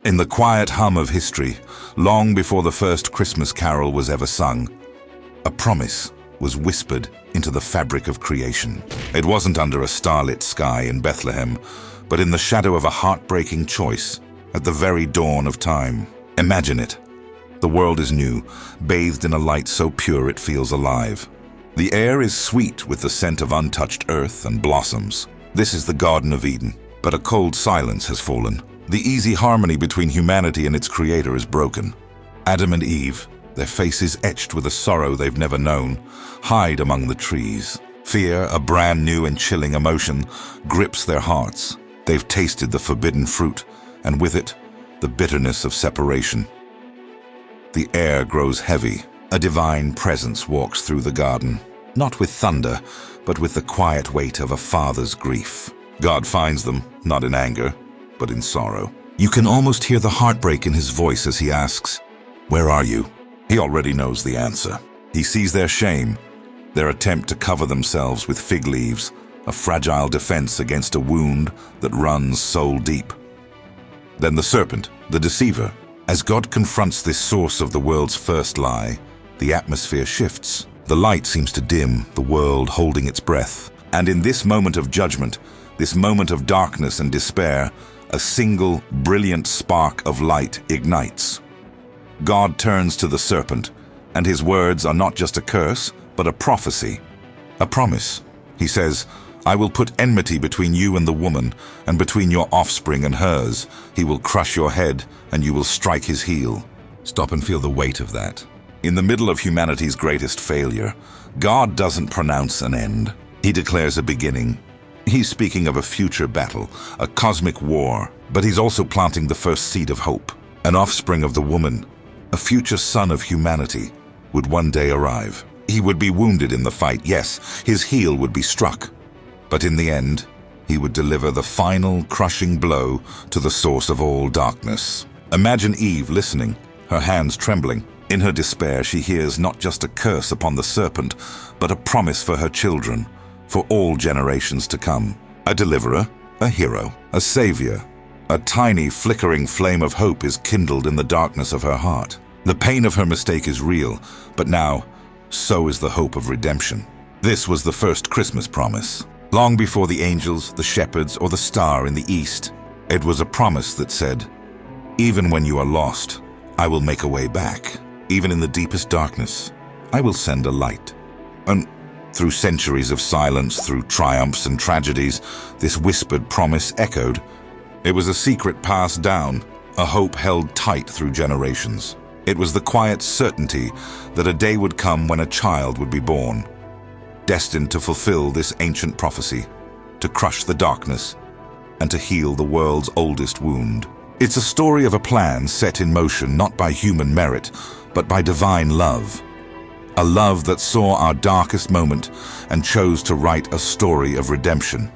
In the quiet hum of history, long before the first Christmas carol was ever sung, a promise was whispered into the fabric of creation. It wasn't under a starlit sky in Bethlehem, but in the shadow of a heartbreaking choice at the very dawn of time. Imagine it. The world is new, bathed in a light so pure it feels alive. The air is sweet with the scent of untouched earth and blossoms. This is the Garden of Eden, but a cold silence has fallen. The easy harmony between humanity and its creator is broken. Adam and Eve, their faces etched with a sorrow they've never known, hide among the trees. Fear, a brand new and chilling emotion, grips their hearts. They've tasted the forbidden fruit, and with it, the bitterness of separation. The air grows heavy. A divine presence walks through the garden, not with thunder, but with the quiet weight of a father's grief. God finds them, not in anger, but in sorrow. You can almost hear the heartbreak in his voice as he asks, "Where are you?" He already knows the answer. He sees their shame, their attempt to cover themselves with fig leaves, a fragile defense against a wound that runs soul deep. Then the serpent, the deceiver. As God confronts this source of the world's first lie, the atmosphere shifts. The light seems to dim, the world holding its breath. And in this moment of judgment, this moment of darkness and despair, a single, brilliant spark of light ignites. God turns to the serpent, and his words are not just a curse, but a prophecy, a promise. He says, "I will put enmity between you and the woman, and between your offspring and hers. He will crush your head, and you will strike his heel." Stop and feel the weight of that. In the middle of humanity's greatest failure, God doesn't pronounce an end. He declares a beginning. He's speaking of a future battle, a cosmic war, but he's also planting the first seed of hope. An offspring of the woman, a future son of humanity, would one day arrive. He would be wounded in the fight, yes, his heel would be struck. But in the end, he would deliver the final crushing blow to the source of all darkness. Imagine Eve listening, her hands trembling. In her despair, she hears not just a curse upon the serpent, but a promise for her children, for all generations to come. A deliverer, a hero, a savior. A tiny, flickering flame of hope is kindled in the darkness of her heart. The pain of her mistake is real, but now, so is the hope of redemption. This was the first Christmas promise. Long before the angels, the shepherds, or the star in the east, it was a promise that said, "Even when you are lost, I will make a way back. Even in the deepest darkness, I will send a light." And through centuries of silence, through triumphs and tragedies, this whispered promise echoed. It was a secret passed down, a hope held tight through generations. It was the quiet certainty that a day would come when a child would be born, destined to fulfill this ancient prophecy, to crush the darkness, and to heal the world's oldest wound. It's a story of a plan set in motion not by human merit, but by divine love. A love that saw our darkest moment and chose to write a story of redemption.